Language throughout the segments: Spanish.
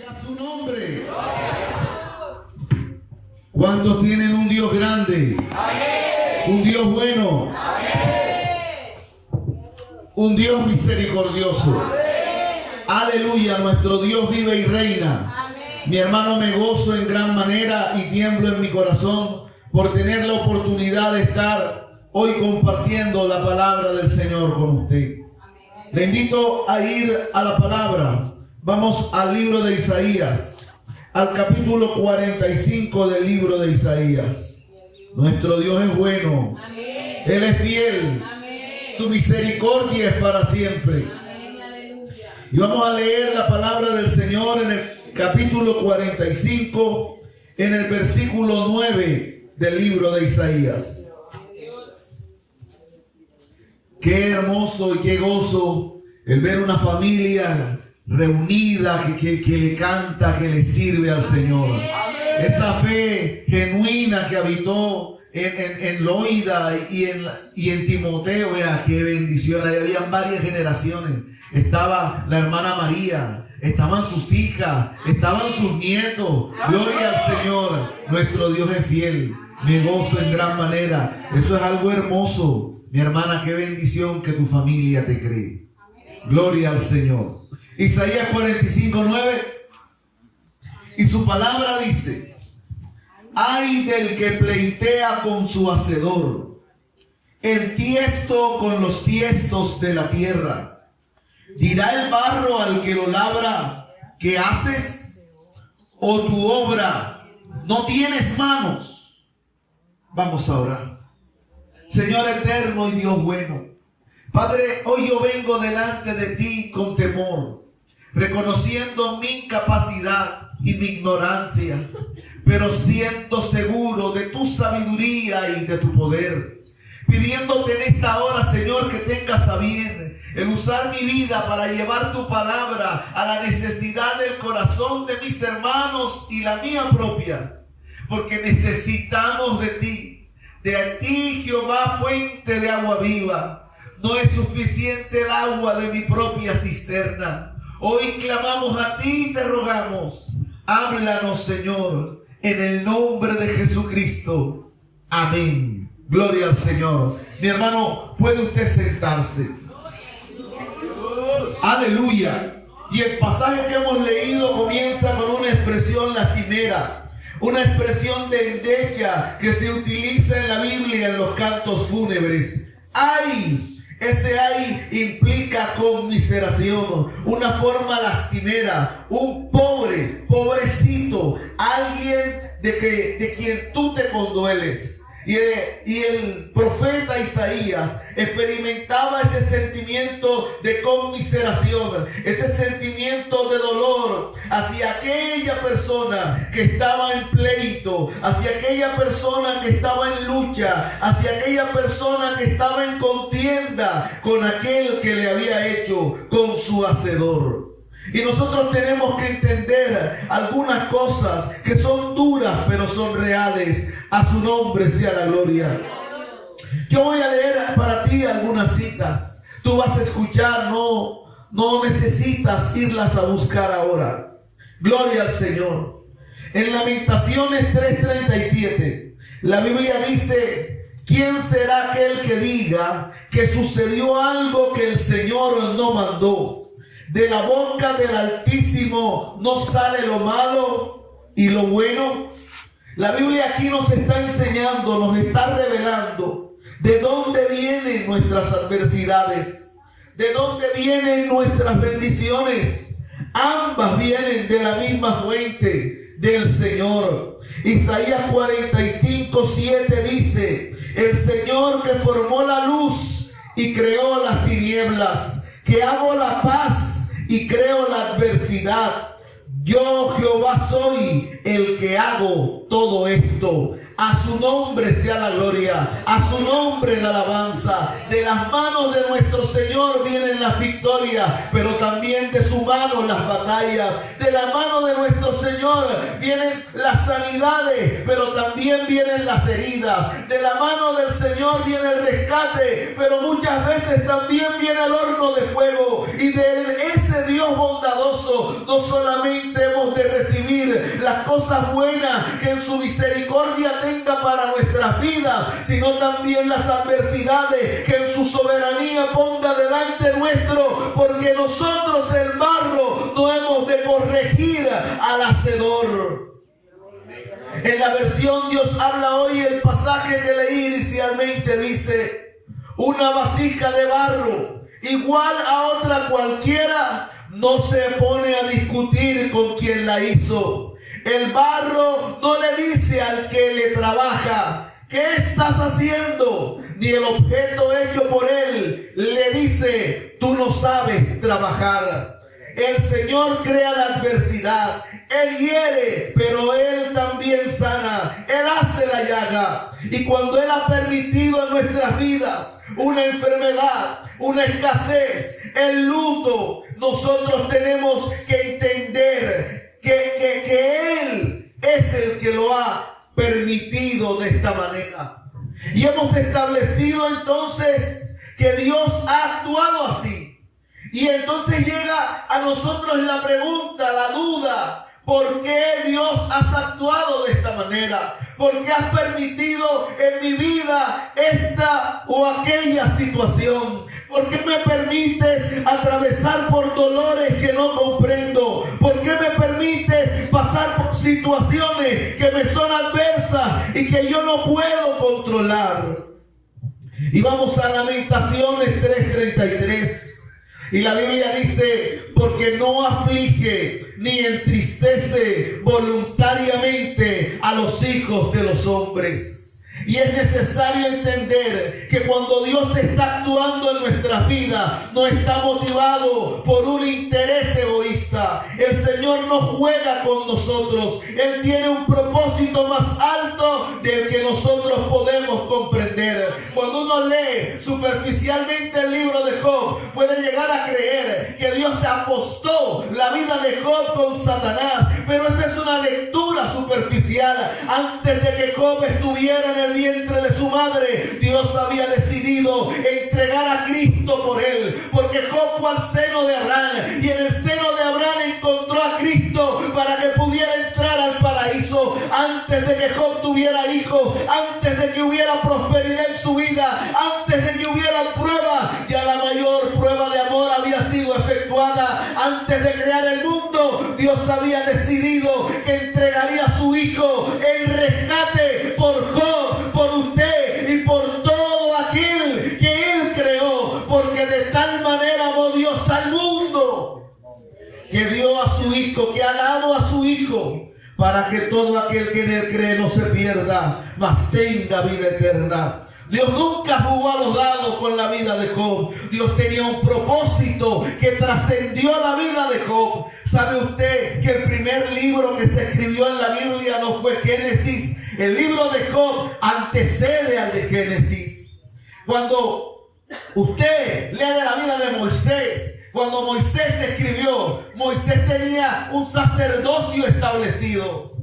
A su nombre. ¿Cuántos tienen un Dios grande? Un Dios bueno. Un Dios misericordioso. Aleluya, nuestro Dios vive y reina. Mi hermano, me gozo en gran manera y tiemblo en mi corazón por tener la oportunidad de estar hoy compartiendo la palabra del Señor con usted. Le invito a ir a la palabra. Vamos al libro de Isaías, al capítulo 45 del libro de Isaías. Nuestro Dios es bueno. Él es fiel. Su misericordia es para siempre. Y vamos a leer la palabra del Señor en el capítulo 45, en el versículo 9 del libro de Isaías. Qué hermoso y qué gozo el ver una familia reunida que le canta, que le sirve al Señor. Esa fe genuina que habitó en Loida y en Timoteo. Vea qué bendición. Ahí habían varias generaciones. Estaba la hermana María, estaban sus hijas, estaban sus nietos. Gloria al Señor. Nuestro Dios es fiel. Me gozo en gran manera. Eso es algo hermoso. Mi hermana, qué bendición que tu familia te cree. Gloria al Señor. Isaías 45:9. Y su palabra dice: ay del que pleitea con su hacedor, el tiesto con los tiestos de la tierra. Dirá el barro al que lo labra: ¿qué haces? ¿O tu obra no tienes manos? Vamos a orar. Señor eterno y Dios bueno, Padre, hoy yo vengo delante de ti con temor, reconociendo mi incapacidad y mi ignorancia, pero siendo seguro de tu sabiduría y de tu poder, pidiéndote en esta hora, Señor, que tengas a bien el usar mi vida para llevar tu palabra a la necesidad del corazón de mis hermanos y la mía propia, porque necesitamos de ti, Jehová, fuente de agua viva. No es suficiente el agua de mi propia cisterna. Hoy clamamos a ti y te rogamos. Háblanos, Señor, en el nombre de Jesucristo. Amén. Gloria al Señor. Mi hermano, puede usted sentarse. Aleluya. Y el pasaje que hemos leído comienza con una expresión lastimera. Una expresión de endecha que se utiliza en la Biblia en los cantos fúnebres. ¡Ay! Ese ay implica conmiseración, una forma lastimera, un pobrecito, alguien de quien tú te condueles. Y el profeta Isaías experimentaba ese sentimiento de conmiseración, ese sentimiento de dolor hacia aquella persona que estaba en pleito, hacia aquella persona que estaba en lucha, hacia aquella persona que estaba en contienda con aquel que le había hecho con su hacedor. Y nosotros tenemos que entender algunas cosas que son duras, pero son reales. A su nombre sea la gloria. Yo voy a leer para ti algunas citas. Tú vas a escuchar, no necesitas irlas a buscar ahora. Gloria al Señor. En Lamentaciones 3:37, la Biblia dice: ¿quién será aquel que diga que sucedió algo que el Señor no mandó? De la boca del Altísimo no sale lo malo y lo bueno. La Biblia aquí nos está enseñando, nos está revelando de dónde vienen nuestras adversidades, de dónde vienen nuestras bendiciones. Ambas vienen de la misma fuente, del Señor. Isaías 45:7 dice: el Señor que formó la luz y creó las tinieblas, que hago la paz y creo la adversidad. Yo, Jehová, soy el que hago todo esto. A su nombre sea la gloria, a su nombre la alabanza. De las manos de nuestro Señor vienen las victorias, pero también de su mano las batallas. De la mano de nuestro Señor vienen las sanidades, pero también vienen las heridas. De la mano del Señor viene el rescate, pero muchas veces también viene el horno de fuego. Y de ese Dios bondadoso no solamente hemos de recibir las cosas buenas que en su misericordia tenga para nuestras vidas, sino también las adversidades que en su soberanía ponga delante nuestro, porque nosotros el barro no hemos de corregir al hacedor. En la versión Dios habla hoy, el pasaje que leí inicialmente dice: una vasija de barro igual a otra cualquiera no se pone a discutir con quien la hizo. El barro no le dice al que le trabaja: ¿qué estás haciendo? Ni el objeto hecho por él le dice: tú no sabes trabajar. El Señor crea la adversidad. Él hiere, pero Él también sana. Él hace la llaga. Y cuando Él ha permitido en nuestras vidas una enfermedad, una escasez, el luto, nosotros tenemos que entender que Él es el que lo ha permitido de esta manera. Y hemos establecido entonces que Dios ha actuado así. Y entonces llega a nosotros la pregunta, la duda: ¿por qué Dios has actuado de esta manera? ¿Por qué has permitido en mi vida esta o aquella situación? ¿Por qué me permites atravesar por dolores que no comprendo? ¿Por qué me permites pasar por situaciones que me son adversas y que yo no puedo controlar? Y vamos a Lamentaciones 3:33. Y la Biblia dice: porque no aflige ni entristece voluntariamente a los hijos de los hombres. Y es necesario entender que cuando Dios está actuando en nuestras vidas, no está motivado por un interés egoísta. El Señor no juega con nosotros. Él tiene un propósito más alto del que nosotros podemos comprender. Cuando uno lee superficialmente el libro de Job, puede llegar a creer que Dios se apostó la vida de Job con Satanás. Pero esa es una lectura superficial. Antes de que Job estuviera en el vientre de su madre, Dios había decidido entregar a Cristo por él, porque Job fue al seno de Abraham, y en el seno de Abraham encontró a Cristo para que pudiera entrar al paraíso. Antes de que Job tuviera hijos, antes de que hubiera prosperidad en su vida, antes de que hubiera prueba, ya la mayor prueba de amor había sido efectuada. Antes de crear el mundo, Dios había decidido que entregaría a su hijo en rescate por Job, por usted y por todo aquel que Él creó, porque de tal manera amó Dios al mundo que dio a su hijo, que ha dado a su hijo, para que todo aquel que en Él cree no se pierda, mas tenga vida eterna. Dios nunca jugó a los dados con la vida de Job. Dios tenía un propósito que trascendió la vida de Job. ¿Sabe usted que el primer libro que se escribió en la Biblia no fue Génesis? El libro de Job antecede al de Génesis. Cuando usted lee de la vida de Moisés, cuando Moisés escribió, Moisés tenía un sacerdocio establecido.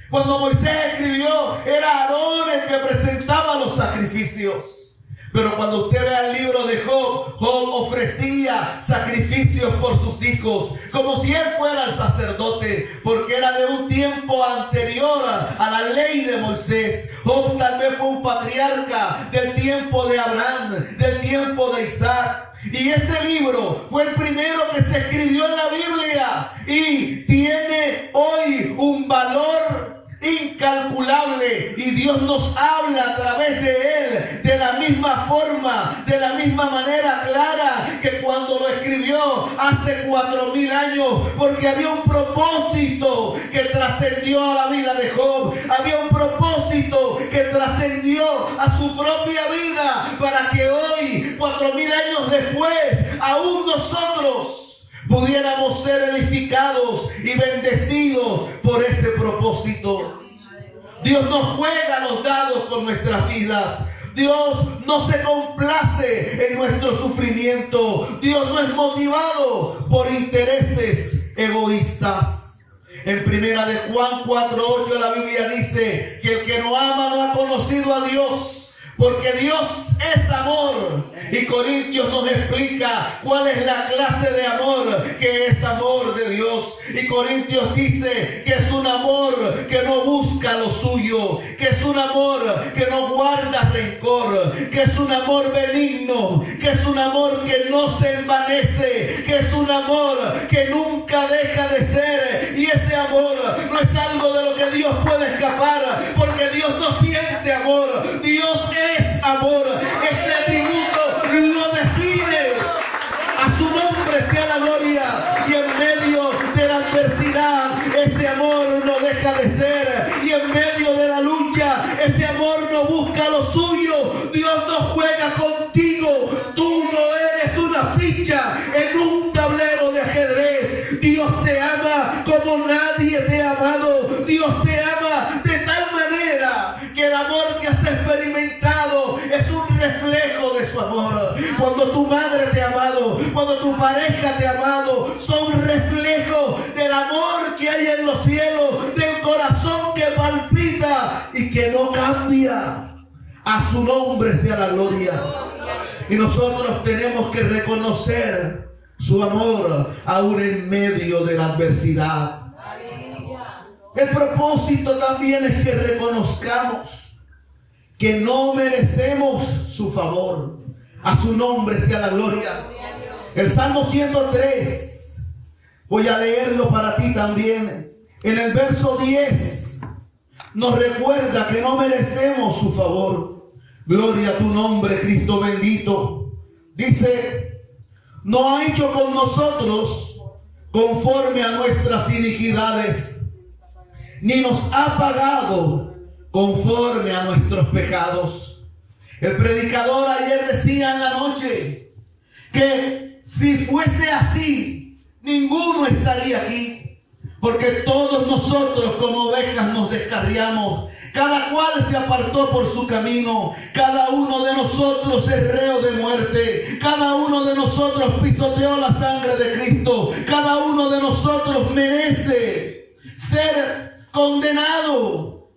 Cuando Moisés escribió, era Aarón el que presentaba los sacrificios. Pero cuando usted vea el libro de Job, Job ofrecía sacrificios por sus hijos, como si él fuera el sacerdote, porque era de un tiempo anterior a la ley de Moisés. Job tal vez fue un patriarca del tiempo de Abraham, del tiempo de Isaac. Y ese libro fue el primero que se escribió en la Biblia y tiene hoy un valor incalculable, y Dios nos habla a través de él de la misma forma, de la misma manera clara que cuando lo escribió hace 4000 años, porque había un propósito que trascendió a la vida de Job, había un propósito que trascendió a su propia vida, para que hoy, 4000 años después, aún nosotros pudiéramos ser edificados y bendecidos por ese propósito. Dios no juega los dados con nuestras vidas. Dios no se complace en nuestro sufrimiento. Dios no es motivado por intereses egoístas. En primera de Juan 4:8 la Biblia dice que el que no ama no ha conocido a Dios, porque Dios es amor. Y Corintios nos explica cuál es la clase de amor que es amor de Dios. Y Corintios dice que es un amor que no busca lo suyo, que es un amor que no guarda rencor, que es un amor benigno, que es un amor que no se envanece, que es un amor que nunca deja de ser. Y ese amor no es algo de lo que Dios puede escapar, porque Dios no siente amor. Dios es amor. Ese atributo lo define. A su nombre sea la gloria. Y en medio de la adversidad, ese amor no deja de ser. Y en medio de la lucha, ese amor no busca lo suyo. Dios no juega contigo. Tú no eres una ficha en un tablero de ajedrez. Dios te ama como nadie te ha amado. Dios te ama de tal manera que el amor que has experimentado es un reflejo de su amor. Cuando tu madre te ha amado, cuando tu pareja te ha amado, son reflejos del amor que hay en los cielos, del corazón que palpita y que no cambia. A su nombre sea la gloria. Y nosotros tenemos que reconocer su amor aún en medio de la adversidad. El propósito también es que reconozcamos que no merecemos su favor. A su nombre sea la gloria. El Salmo 103, voy a leerlo para ti también. En el verso 10 nos recuerda que no merecemos su favor. Gloria a tu nombre, Cristo bendito. Dice: no ha hecho con nosotros conforme a nuestras iniquidades, ni nos ha pagado conforme a nuestros pecados. El predicador ayer decía en la noche que si fuese así, ninguno estaría aquí, porque todos nosotros como ovejas nos descarriamos. Cada cual se apartó por su camino. Cada uno de nosotros es reo de muerte. Cada uno de nosotros pisoteó la sangre de Cristo. Cada uno de nosotros merece ser condenado.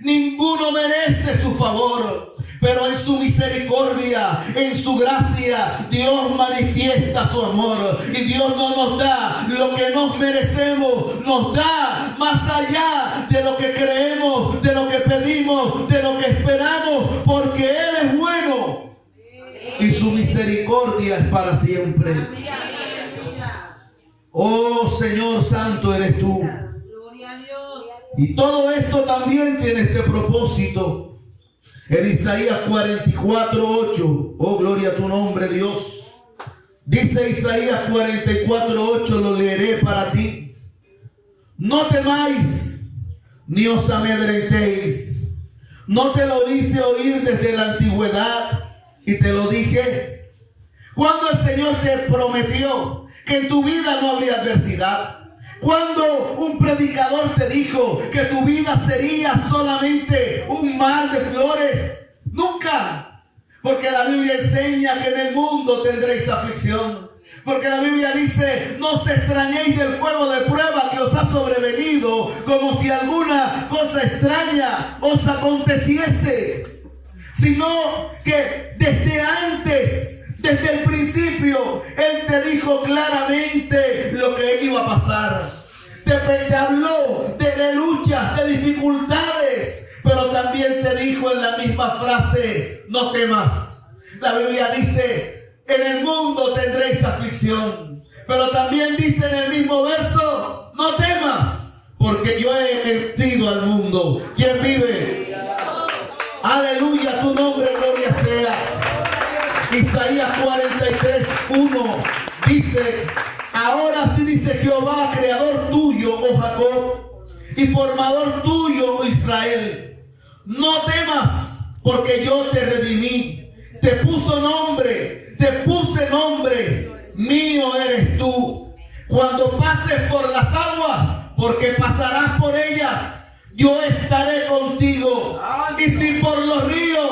Ninguno merece su favor. Pero en su misericordia, en su gracia, Dios manifiesta su amor. Y Dios no nos da lo que nos merecemos. Nos da más allá de lo que creemos, de lo que pedimos, de lo que esperamos. Porque Él es bueno. Y su misericordia es para siempre. Oh Señor Santo eres tú. Y todo esto también tiene este propósito. En Isaías 44:8, oh gloria a tu nombre, Dios. Dice Isaías 44:8, lo leeré para ti. No temáis, ni os amedrentéis. No te lo hice oír desde la antigüedad y te lo dije. Cuando el Señor te prometió que en tu vida no habría adversidad. Cuando un predicador te dijo que tu vida sería solamente un mar de flores. Nunca. Porque la Biblia enseña que en el mundo tendréis aflicción. Porque la Biblia dice: no os extrañéis del fuego de prueba que os ha sobrevenido, como si alguna cosa extraña os aconteciese. Sino que desde antes, desde el principio, Él te dijo claramente lo que iba a pasar. Te habló de luchas, de dificultades, pero también te dijo en la misma frase: no temas. La Biblia dice: en el mundo tendréis aflicción. Pero también dice en el mismo verso: no temas, porque yo he vencido al mundo. ¿Quién vive? Aleluya, tu nombre, gloria sea. Isaías 43:1 dice: ahora sí dice Jehová, creador tuyo, oh Jacob, y formador tuyo, oh Israel. No temas, porque yo te redimí. Te puse nombre, mío eres tú. Cuando pases por las aguas, porque pasarás por ellas, yo estaré contigo. Y si por los ríos,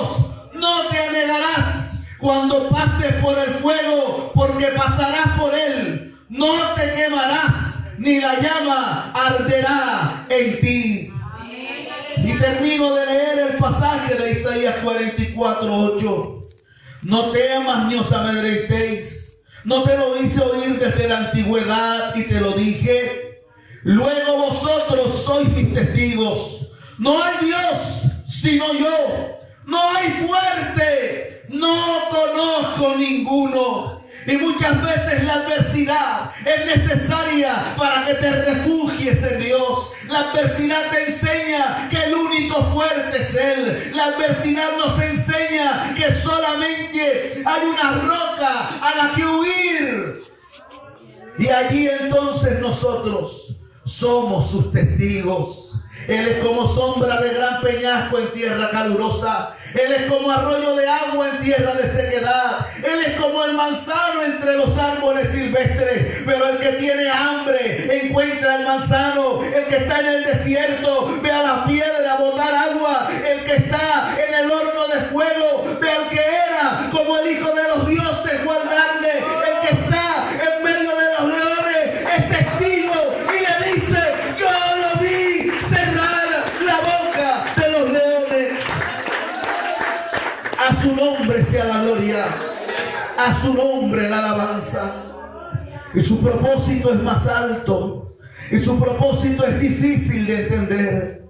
no te anegarás. Cuando pases por el fuego, porque pasarás por él, no te quemarás, ni la llama arderá en ti. Y termino de leer el pasaje de Isaías 44:8. No temas ni os amedrentéis. No te lo hice oír desde la antigüedad y te lo dije. Luego vosotros sois mis testigos. No hay Dios sino yo. No hay fuerte, no conozco ninguno. Y muchas veces la adversidad es necesaria para que te refugies en Dios. La adversidad te enseña que el único fuerte es Él. La adversidad nos enseña que solamente hay una roca a la que huir. Y allí entonces nosotros somos sus testigos. Él es como sombra de gran peñasco en tierra calurosa. Él es como arroyo de agua en tierra de sequedad. Él es como el manzano entre los árboles silvestres. Pero el que tiene hambre encuentra el manzano. El que está en el desierto ve a la piedra botar agua. El que está en el horno de fuego ve al que era como el hijo de los dioses guardarle. El que está en medio de los leones es testigo y le dice: yo lo vi cerrar la boca de los leones. A su nombre sea la gloria, a su nombre la alabanza. Y su propósito es más alto, y su propósito es difícil de entender.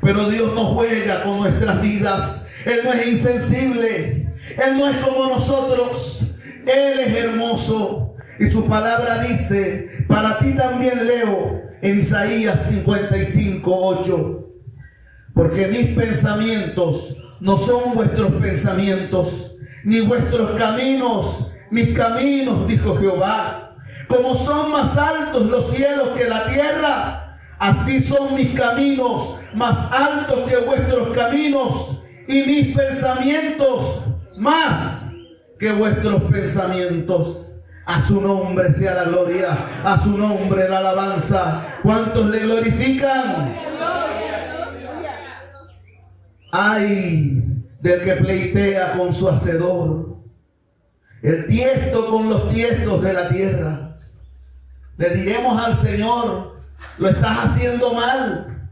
Pero Dios no juega con nuestras vidas. Él no es insensible, Él no es como nosotros. Él es hermoso. Y su palabra dice, para ti también leo en Isaías 55:8. Porque mis pensamientos no son vuestros pensamientos, ni vuestros caminos mis caminos, dijo Jehová. Como son más altos los cielos que la tierra, así son mis caminos más altos que vuestros caminos, y mis pensamientos más que vuestros pensamientos. A su nombre sea la gloria, a su nombre la alabanza. ¿Cuántos le glorifican? Ay del que pleitea con su hacedor, el tiesto con los tiestos de la tierra. Le diremos al Señor: lo estás haciendo mal.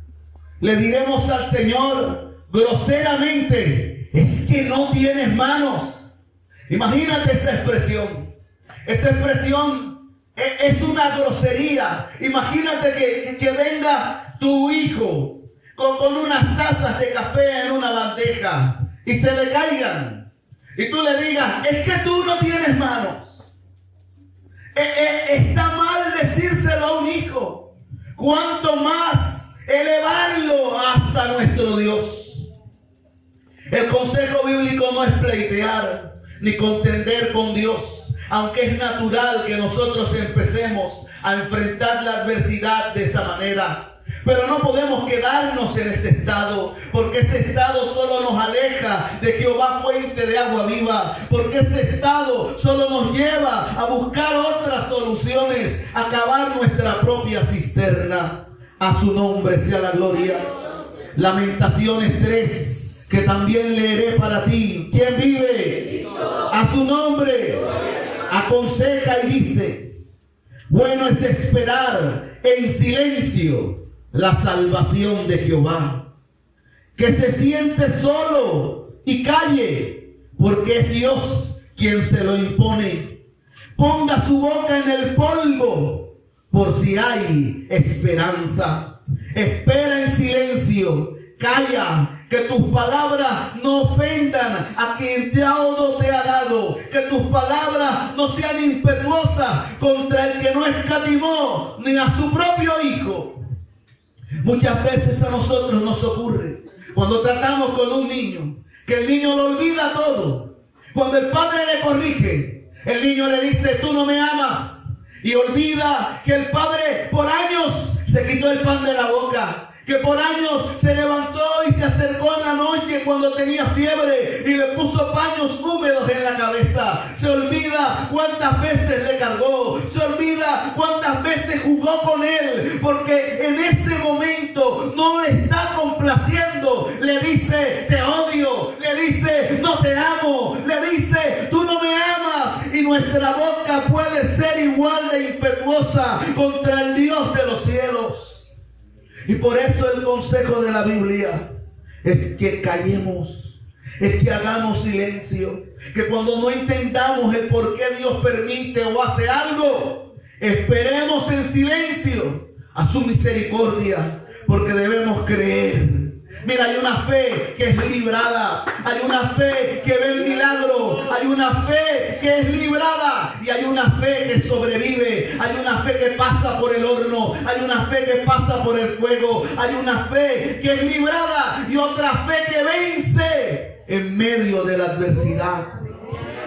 Le diremos al Señor groseramente: es que no tienes manos. Imagínate esa expresión. Esa expresión es una grosería. Imagínate que venga tu hijo con unas tazas de café en una bandeja y se le caigan, y tú le digas: es que tú no tienes manos. Está mal decírselo a un hijo, cuanto más elevarlo hasta nuestro Dios. El consejo bíblico no es pleitear ni contender con Dios, aunque es natural que nosotros empecemos a enfrentar la adversidad de esa manera. Pero no podemos quedarnos en ese estado, porque ese estado solo nos aleja de Jehová, fuente de agua viva, porque ese estado solo nos lleva a buscar otras soluciones, a cavar nuestra propia cisterna. A su nombre sea la gloria. Lamentaciones 3, que también leeré para ti. ¿Quién vive? A su nombre. Aconseja y dice: bueno es esperar en silencio la salvación de Jehová. Que se siente solo y calle, porque es Dios quien se lo impone. Ponga su boca en el polvo, por si hay esperanza. Espera en silencio, calla, que tus palabras no ofendan a quien todo te ha dado, que tus palabras no sean impetuosas contra el que no escatimó ni a su propio hijo. Muchas veces a nosotros nos ocurre, cuando tratamos con un niño, que el niño lo olvida todo. Cuando el padre le corrige, el niño le dice: tú no me amas. Y olvida que el padre por años se quitó el pan de la boca, que por años se levantó y se acercó en la noche cuando tenía fiebre y le puso paños húmedos en la cabeza. Se olvida cuántas veces le cargó, se olvida cuántas veces jugó con él, porque en ese momento no le está completando haciendo, le dice te odio, le dice no te amo, le dice tú no me amas, y nuestra boca puede ser igual de impetuosa contra el Dios de los cielos. Y por eso el consejo de la Biblia es que callemos, es que hagamos silencio, que cuando no entendamos el por qué Dios permite o hace algo, esperemos en silencio a su misericordia, porque debemos creer. Mira, hay una fe que es librada, hay una fe que ve el milagro, hay una fe que es librada y hay una fe que sobrevive, hay una fe que pasa por el horno, hay una fe que pasa por el fuego, hay una fe que es librada y otra fe que vence en medio de la adversidad.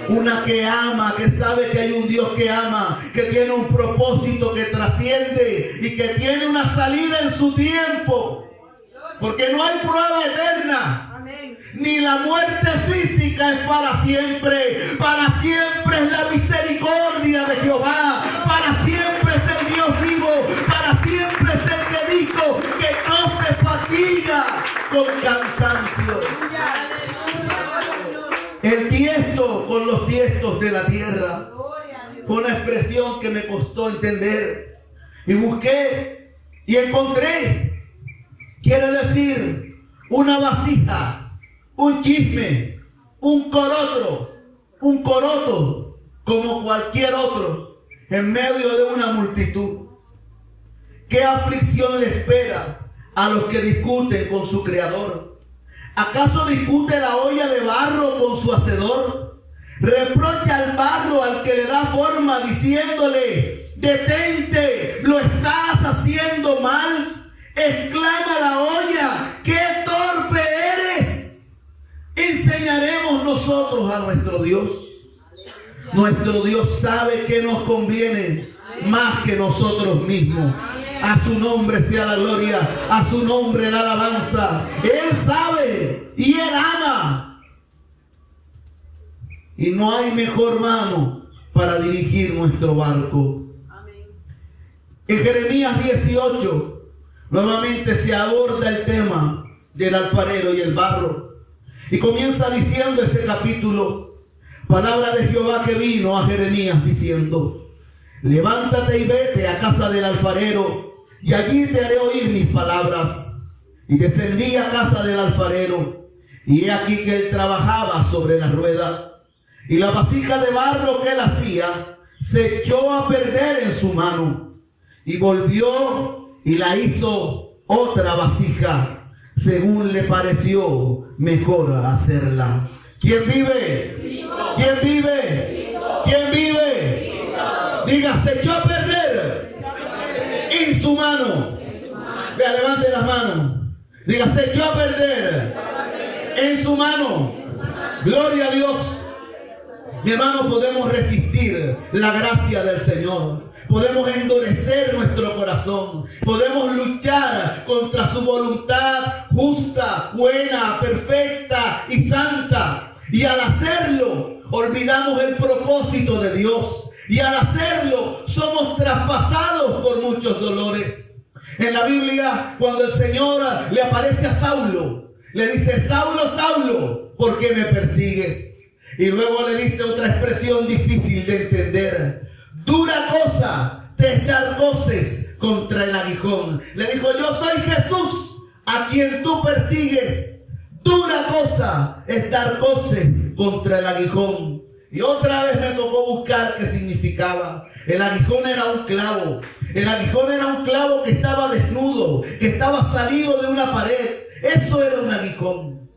Una que ama, que sabe que hay un Dios que ama, que tiene un propósito que trasciende y que tiene una salida en su tiempo. Porque no hay prueba eterna. Amén. Ni la muerte física es para siempre. Para siempre es la misericordia de Jehová. Para siempre es el Dios vivo. Para siempre es el que dijo que no se fatiga con cansancio. El tiesto con los tiestos de la tierra fue una expresión que me costó entender. Y busqué y encontré. Quiere decir una vasija, un chisme, un coroto, como cualquier otro, en medio de una multitud. ¿Qué aflicción le espera a los que discuten con su creador? ¿Acaso discute la olla de barro con su hacedor? Reprocha al barro al que le da forma diciéndole: detente, lo estás haciendo mal. Exclama la olla: ¡qué torpe eres! Enseñaremos nosotros a nuestro Dios. Nuestro Dios sabe que nos conviene más que nosotros mismos. A su nombre sea la gloria, a su nombre la alabanza. Él sabe y Él ama. Y no hay mejor mano para dirigir nuestro barco. En Jeremías 18 nuevamente se aborda el tema del alfarero y el barro. Y comienza diciendo ese capítulo, palabra de Jehová que vino a Jeremías diciendo: levántate y vete a casa del alfarero, y allí te haré oír mis palabras. Y descendí a casa del alfarero, y he aquí que él trabajaba sobre la rueda, y la vasija de barro que él hacía se echó a perder en su mano, y volvió y la hizo otra vasija, según le pareció mejor hacerla. ¿Quién vive? Cristo. ¿Quién vive? Cristo. ¿Quién vive? Cristo. Diga: se echó a perder en su mano. Vea, levante las manos. Diga: se echó a perder en su mano. Gloria a Dios. Mi hermano, podemos resistir la gracia del Señor. Podemos endurecer nuestro corazón. Podemos luchar contra su voluntad justa, buena, perfecta y santa. Y al hacerlo, olvidamos el propósito de Dios. Y al hacerlo, somos traspasados por muchos dolores. En la Biblia, cuando el Señor le aparece a Saulo, le dice: Saulo, Saulo, ¿por qué me persigues? Y luego le dice otra expresión difícil de entender: dura cosa te es dar voces contra el aguijón. Le dijo: yo soy Jesús a quien tú persigues. Dura cosa es dar voces contra el aguijón. Y otra vez me tocó buscar qué significaba. El aguijón era un clavo. El aguijón era un clavo que estaba desnudo, que estaba salido de una pared. Eso era un aguijón.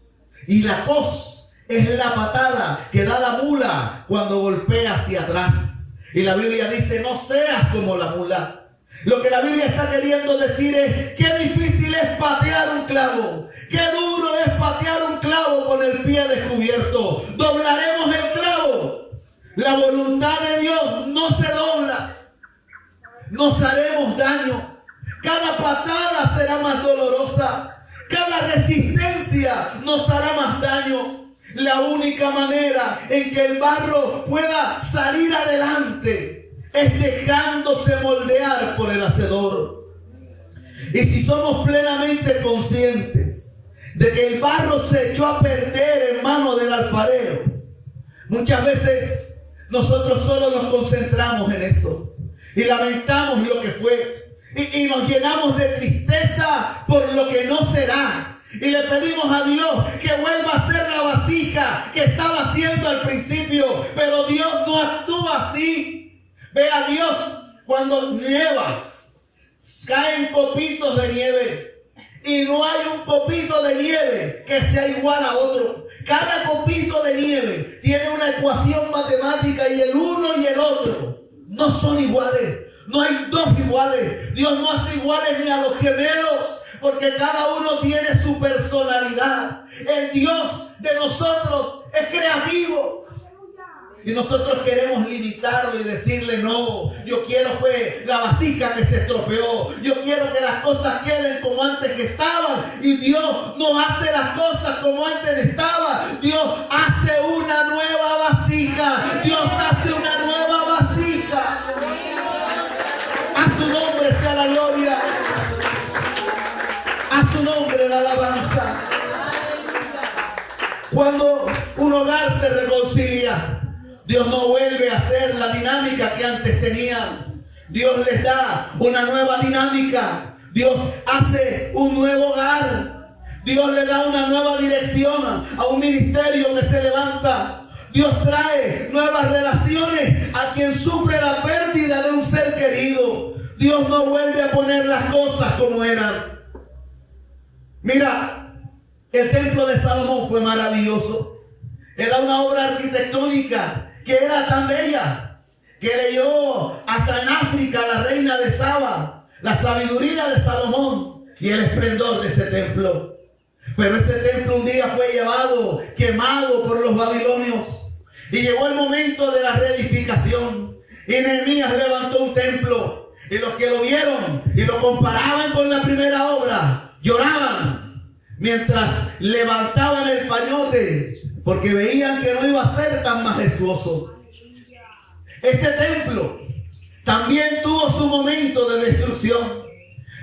Y la hoz es la patada que da la mula cuando golpea hacia atrás. Y la Biblia dice: no seas como la mula. Lo que la Biblia está queriendo decir es: qué difícil es patear un clavo. Qué duro es patear un clavo con el pie descubierto. Doblaremos el clavo. La voluntad de Dios no se dobla. Nos haremos daño. Cada patada será más dolorosa. Cada resistencia nos hará más daño. La única manera en que el barro pueda salir adelante es dejándose moldear por el hacedor. Y si somos plenamente conscientes de que el barro se echó a perder en manos del alfarero. Muchas veces nosotros solo nos concentramos en eso y lamentamos lo que fue y nos llenamos de tristeza por lo que no será. Y le pedimos a Dios que vuelva a ser la vasija que estaba haciendo al principio. Pero Dios no actúa así. Ve a Dios cuando nieva. Caen copitos de nieve. Y no hay un copito de nieve que sea igual a otro. Cada copito de nieve tiene una ecuación matemática y el uno y el otro no son iguales. No hay dos iguales. Dios no hace iguales ni a los gemelos, porque cada uno tiene su personalidad. El Dios de nosotros es creativo. Y nosotros queremos limitarlo y decirle: no, yo quiero fue la vasija que se estropeó. Yo quiero que las cosas queden como antes que estaban. Y Dios no hace las cosas como antes estaban. Dios hace una nueva vasija. Dios hace una nueva vasija. A su nombre sea la gloria. A su nombre la alabanza. Cuando un hogar se reconcilia, Dios no vuelve a hacer la dinámica que antes tenían. Dios les da una nueva dinámica. Dios hace un nuevo hogar. Dios le da una nueva dirección a un ministerio que se levanta. Dios trae nuevas relaciones a quien sufre la pérdida de un ser querido. Dios no vuelve a poner las cosas como eran. Mira, el templo de Salomón fue maravilloso. Era una obra arquitectónica que era tan bella que leyó hasta en África la reina de Saba la sabiduría de Salomón y el esplendor de ese templo. Pero ese templo un día fue llevado, quemado por los babilonios, y llegó el momento de la reedificación. Y Nehemías levantó un templo, y los que lo vieron y lo comparaban con la primera obra lloraban mientras levantaban el pañote, porque veían que no iba a ser tan majestuoso. Ese templo también tuvo su momento de destrucción.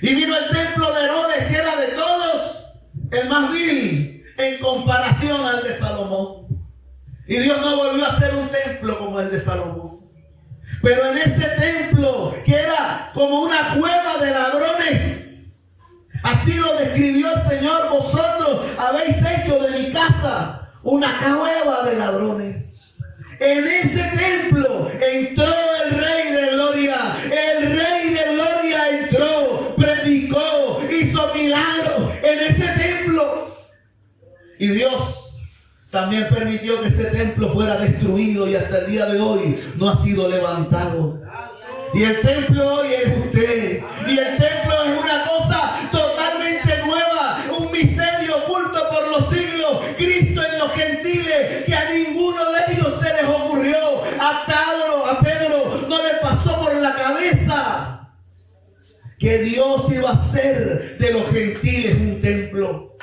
Y vino el templo de Herodes, que era de todos el más vil en comparación al de Salomón. Y Dios no volvió a hacer un templo como el de Salomón. Pero en ese templo, que era como una cueva de ladrones, así lo describió el Señor: vosotros habéis hecho de mi casa una cueva de ladrones. En ese templo entró el Rey de Gloria. El Rey de Gloria entró, predicó, hizo milagros en ese templo. Y Dios también permitió que ese templo fuera destruido y hasta el día de hoy no ha sido levantado. Y el templo hoy es usted. Y el templo es una cosa totalmente nueva, un misterio oculto por los siglos. Cristo en los gentiles, que a ninguno de ellos se les ocurrió. A Pedro no le pasó por la cabeza que Dios iba a hacer de los gentiles un templo.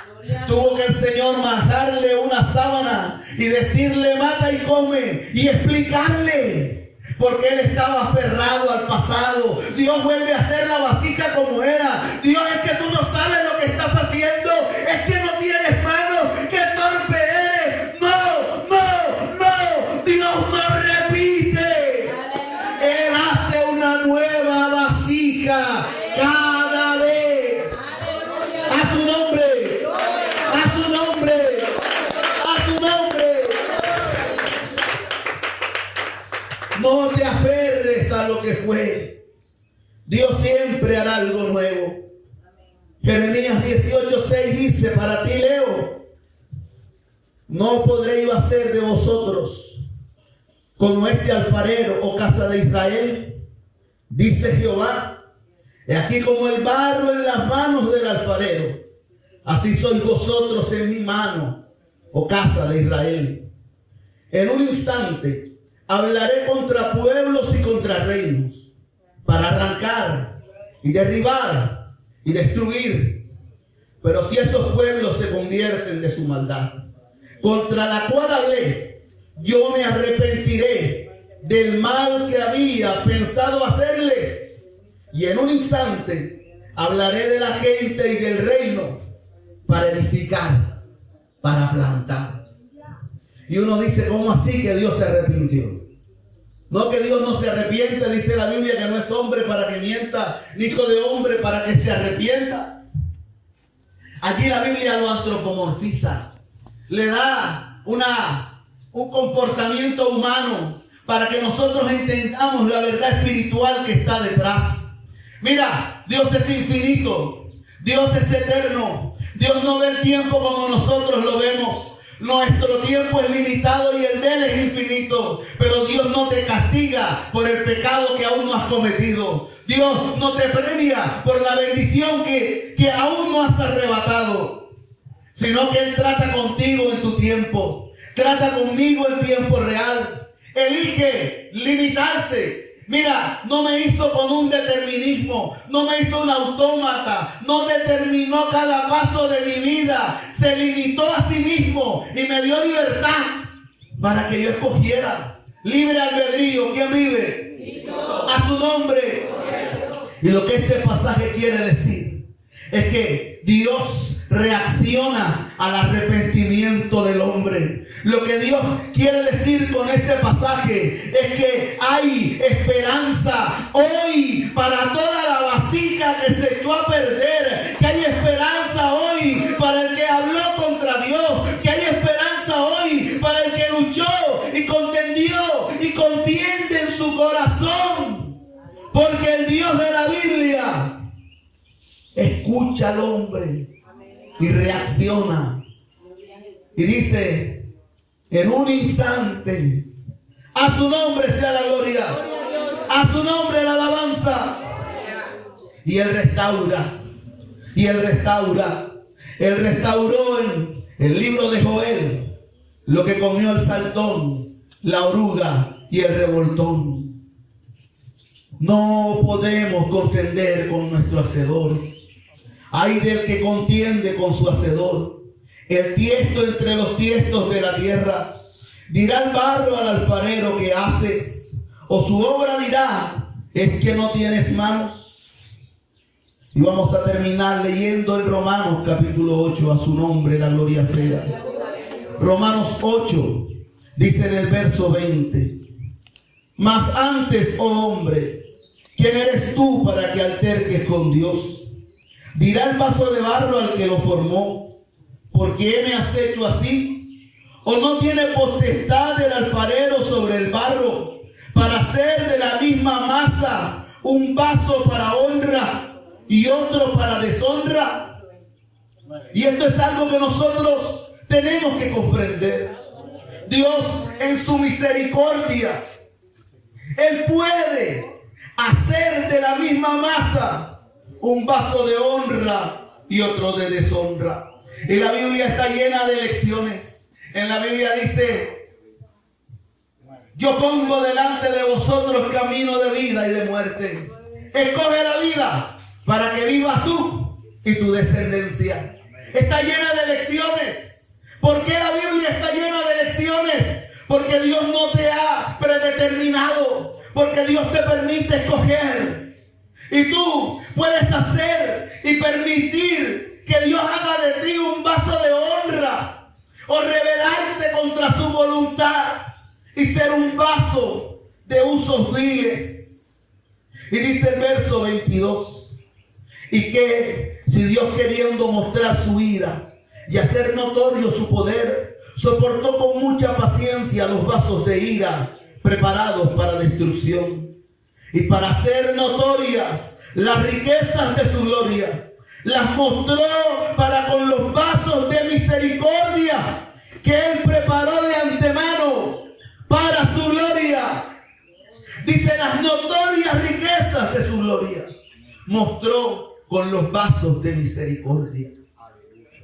Tuvo que el Señor majarle una sábana y decirle: mata y come, y explicarle, porque él estaba aferrado al pasado. Dios vuelve a hacer la vasija como era. Dios, es que tú no sabes lo que estás haciendo, es que no tienes manos, qué torpe eres. No, Dios no repite. Él hace una nueva vasija cada vez. A su nombre, a su nombre, a su nombre. No te aferres a lo que fue. Dios siempre hará algo nuevo. Jeremías 18:6 dice: para ti leo, no podréis hacer de vosotros como este alfarero, oh casa de Israel, dice Jehová. He aquí como el barro en las manos del alfarero, así sois vosotros en mi mano, oh casa de Israel. En un instante hablaré contra pueblos y contra reinos, para arrancar y derribar y destruir. Pero si esos pueblos se convierten de su maldad, contra la cual hablé, yo me arrepentiré del mal que había pensado hacerles. Y en un instante hablaré de la gente y del reino para edificar para plantar. Y uno dice, ¿cómo así que Dios se arrepintió? No, que Dios no se arrepiente, dice la Biblia que no es hombre para que mienta, ni hijo de hombre para que se arrepienta. Allí la Biblia lo antropomorfiza, le da un comportamiento humano para que nosotros entendamos la verdad espiritual que está detrás. Mira, Dios es infinito, Dios es eterno, Dios no ve el tiempo como nosotros lo vemos. Nuestro tiempo es limitado y el de Él es infinito, pero Dios no te castiga por el pecado que aún no has cometido. Dios no te premia por la bendición que aún no has arrebatado, sino que Él trata contigo en tu tiempo, trata conmigo en tiempo real. Elige limitarse. Mira, no me hizo con un determinismo, no me hizo un autómata, no determinó cada paso de mi vida, se limitó a sí mismo y me dio libertad para que yo escogiera. Libre albedrío, ¿quién vive? A su nombre. Y lo que este pasaje quiere decir es que Dios reacciona al arrepentimiento del hombre. Lo que Dios quiere decir con este pasaje es que hay esperanza hoy para toda la vasija que se echó a perder, que hay esperanza hoy para el que habló contra Dios, que hay esperanza hoy para el que luchó y contendió y contiende en su corazón, porque el Dios de la Biblia escucha al hombre y reacciona y dice: en un instante, a su nombre sea la gloria, a su nombre la alabanza. Y Él restaura, y Él restaura. Él restauró en el libro de Joel lo que comió el saltón, la oruga y el revoltón. No podemos contender con nuestro hacedor. Ay del que contiende con su hacedor. El tiesto entre los tiestos de la tierra. Dirá el barro al alfarero: ¿qué haces? O su obra dirá: ¿es que no tienes manos? Y vamos a terminar leyendo en Romanos capítulo 8, a su nombre la gloria sea. Romanos 8 dice en el verso 20: mas antes, oh hombre, ¿quién eres tú para que alterques con Dios? Dirá el vaso de barro al que lo formó: ¿por qué me has hecho así? ¿O no tiene potestad el alfarero sobre el barro para hacer de la misma masa un vaso para honra y otro para deshonra? Y esto es algo que nosotros tenemos que comprender. Dios en su misericordia, Él puede hacer de la misma masa un vaso de honra y otro de deshonra. Y la Biblia está llena de lecciones. En la Biblia dice: yo pongo delante de vosotros camino de vida y de muerte. Escoge la vida para que vivas tú y tu descendencia. Está llena de lecciones. ¿Por qué la Biblia está llena de lecciones? Porque Dios no te ha predeterminado. Porque Dios te permite escoger. Y tú puedes hacer y permitir que Dios haga de ti un vaso de honra, o rebelarte contra su voluntad y ser un vaso de usos viles. Y dice el verso 22: y que si Dios, queriendo mostrar su ira y hacer notorio su poder, soportó con mucha paciencia los vasos de ira preparados para destrucción, y para hacer notorias las riquezas de su gloria, las mostró para con los vasos de misericordia que Él preparó de antemano para su gloria. Dice: las notorias riquezas de su gloria mostró con los vasos de misericordia.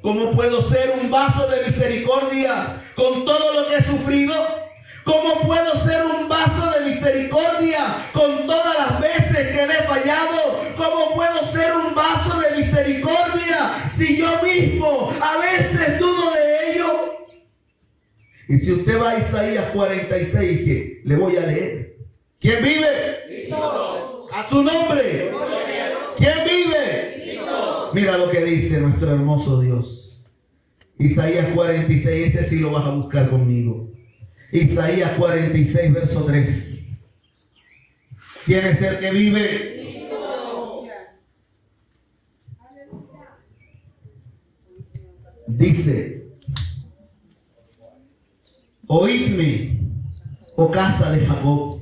¿Cómo puedo ser un vaso de misericordia con todo lo que he sufrido? ¿Cómo puedo ser un vaso de misericordia con todas las veces que le he fallado? ¿Cómo puedo ser un vaso de misericordia si yo mismo a veces dudo de ello? Y si usted va a Isaías 46, que le voy a leer: ¿quién vive? A su nombre. ¿Quién vive? Mira lo que dice nuestro hermoso Dios. Isaías 46, ese sí lo vas a buscar conmigo. Isaías 46, verso 3. ¿Quién es el que vive? Dice: oídme, oh casa de Jacob,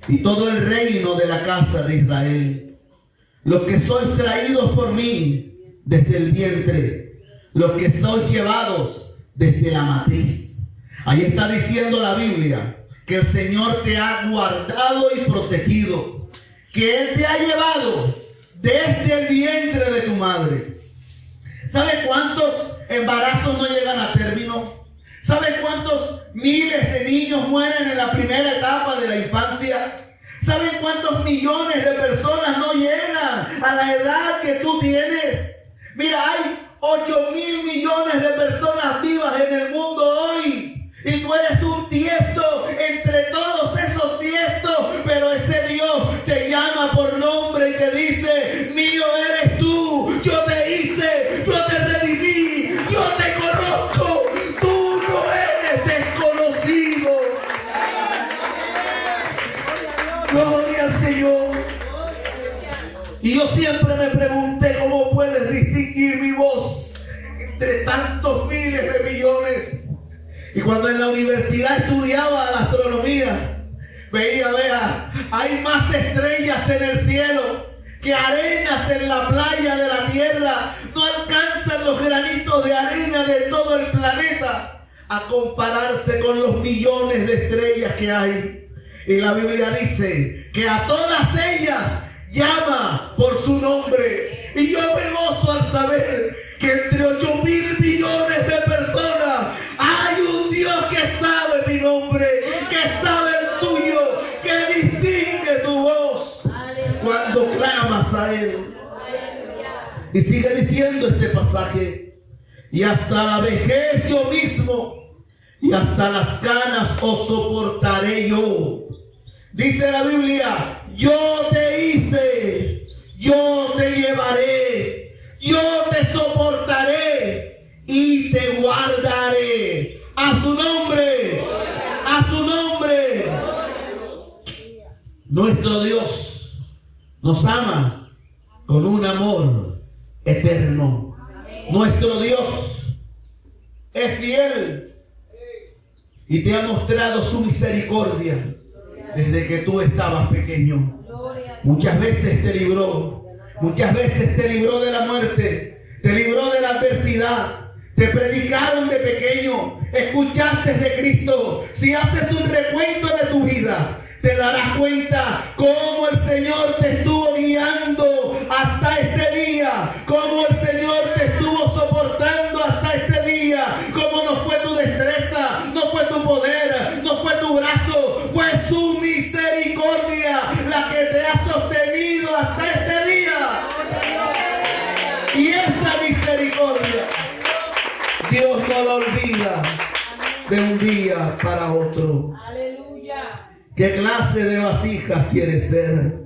y todo el reino de la casa de Israel, los que sois traídos por mí desde el vientre, los que sois llevados desde la matriz. Ahí está diciendo la Biblia que el Señor te ha guardado y protegido, que Él te ha llevado desde el vientre de tu madre. ¿Sabe cuántos embarazos no llegan a término? ¿Sabe cuántos miles de niños mueren en la primera etapa de la infancia? ¿Saben cuántos millones de personas no llegan a la edad que tú tienes? Mira, hay 8.000 millones de personas vivas en el mundo hoy. Y tú eres un tiesto entre todos esos tiestos. Pero ese Dios te llama por nombre y te dice: mío eres tú. Yo te hice, yo te redimí, yo te conozco. Tú no eres desconocido. Gloria al Señor. Y yo siempre me pregunté: ¿cómo puedes distinguir mi voz entre tantos miles de millones? Y cuando en la universidad estudiaba la astronomía, vea, hay más estrellas en el cielo que arenas en la playa de la tierra. No alcanzan los granitos de arena de todo el planeta a compararse con los millones de estrellas que hay. Y la Biblia dice que a todas ellas llama por su nombre. Y yo me gozo al saber que entre 8.000 millones de personas hay un Dios que sabe mi nombre, que sabe el tuyo, que distingue tu voz cuando clamas a Él. Y sigue diciendo este pasaje: y hasta la vejez yo mismo, y hasta las canas os soportaré yo. Dice la Biblia: yo te hice, yo te llevaré, yo te soportaré y te guardaré. A su nombre, a su nombre. Nuestro Dios nos ama con un amor eterno. Nuestro Dios es fiel y te ha mostrado su misericordia desde que tú estabas pequeño. Muchas veces te libró, muchas veces te libró de la muerte, te libró de la adversidad. Te predicaron de pequeño, escuchaste de Cristo. Si haces un recuento de tu vida, te darás cuenta cómo el Señor te estuvo guiando hasta este día, cómo el Señor te estuvo soportando hasta este día, cómo no fue tu destreza, no fue tu poder, no fue tu brazo, fue su misericordia la que te ha sostenido hasta este día. Y esa misericordia Dios no la olvida de un día para otro. Aleluya. ¿Qué clase de vasijas quieres ser?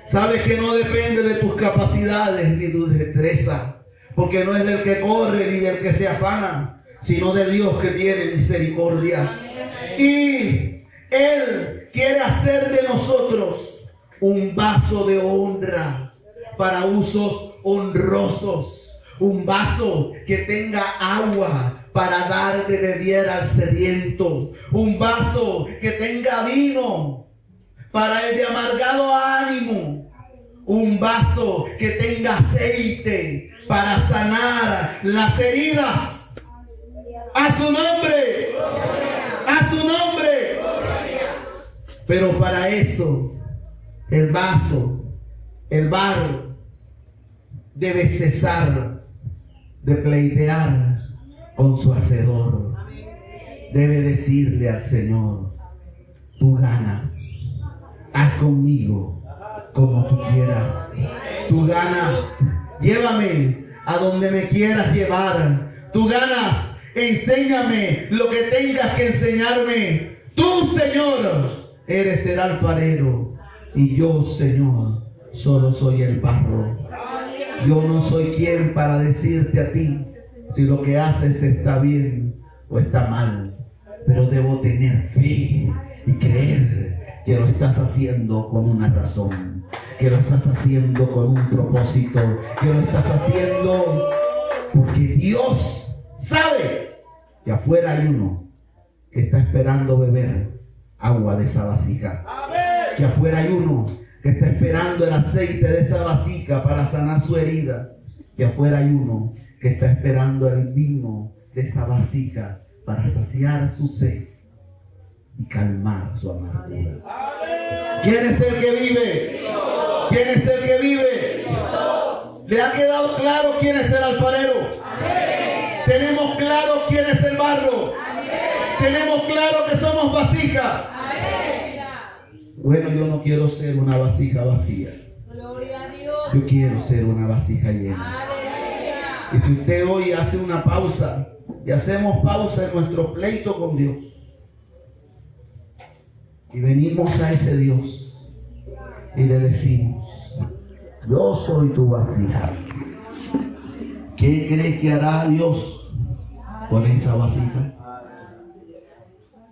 Sabes que no depende de tus capacidades ni tu destreza, porque no es del que corre ni del que se afana, sino de Dios que tiene misericordia. Y Él quiere hacer de nosotros un vaso de honra para usos honrosos. Un vaso que tenga agua para dar de beber al sediento. Un vaso que tenga vino para el de amargado ánimo. Un vaso que tenga aceite para sanar las heridas. A su nombre. A su nombre. Pero para eso, el vaso, el barro, debe cesar de pleitear con su hacedor. Debe decirle al Señor: tú ganas, haz conmigo como tú quieras. Tú ganas, llévame a donde me quieras llevar. Tú ganas, enséñame lo que tengas que enseñarme. Tú, Señor, eres el alfarero y yo, Señor, solo soy el barro. Yo no soy quien para decirte a ti si lo que haces está bien o está mal, pero debo tener fe y creer que lo estás haciendo con una razón, que lo estás haciendo con un propósito, que lo estás haciendo porque Dios sabe que afuera hay uno que está esperando beber agua de esa vasija, que afuera hay uno que está esperando el aceite de esa vasija para sanar su herida, que afuera hay uno que está esperando el vino de esa vasija para saciar su sed y calmar su amargura. ¿Quién es el que vive? ¿Quién es el que vive? ¿Le ha quedado claro quién es el alfarero? Tenemos claro quién es el barro. Tenemos claro que somos vasija. Bueno, yo no quiero ser una vasija vacía. Yo quiero ser una vasija llena. Y si usted hoy hace una pausa y hacemos pausa en nuestro pleito con Dios y venimos a ese Dios y le decimos: yo soy tu vasija. ¿Qué cree que hará Dios con esa vasija?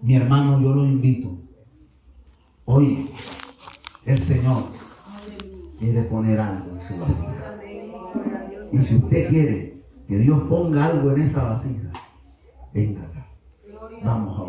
Mi hermano, yo lo invito. Hoy el Señor quiere poner algo en su vasija. Y si usted quiere que Dios ponga algo en esa vasija, venga acá. Vamos a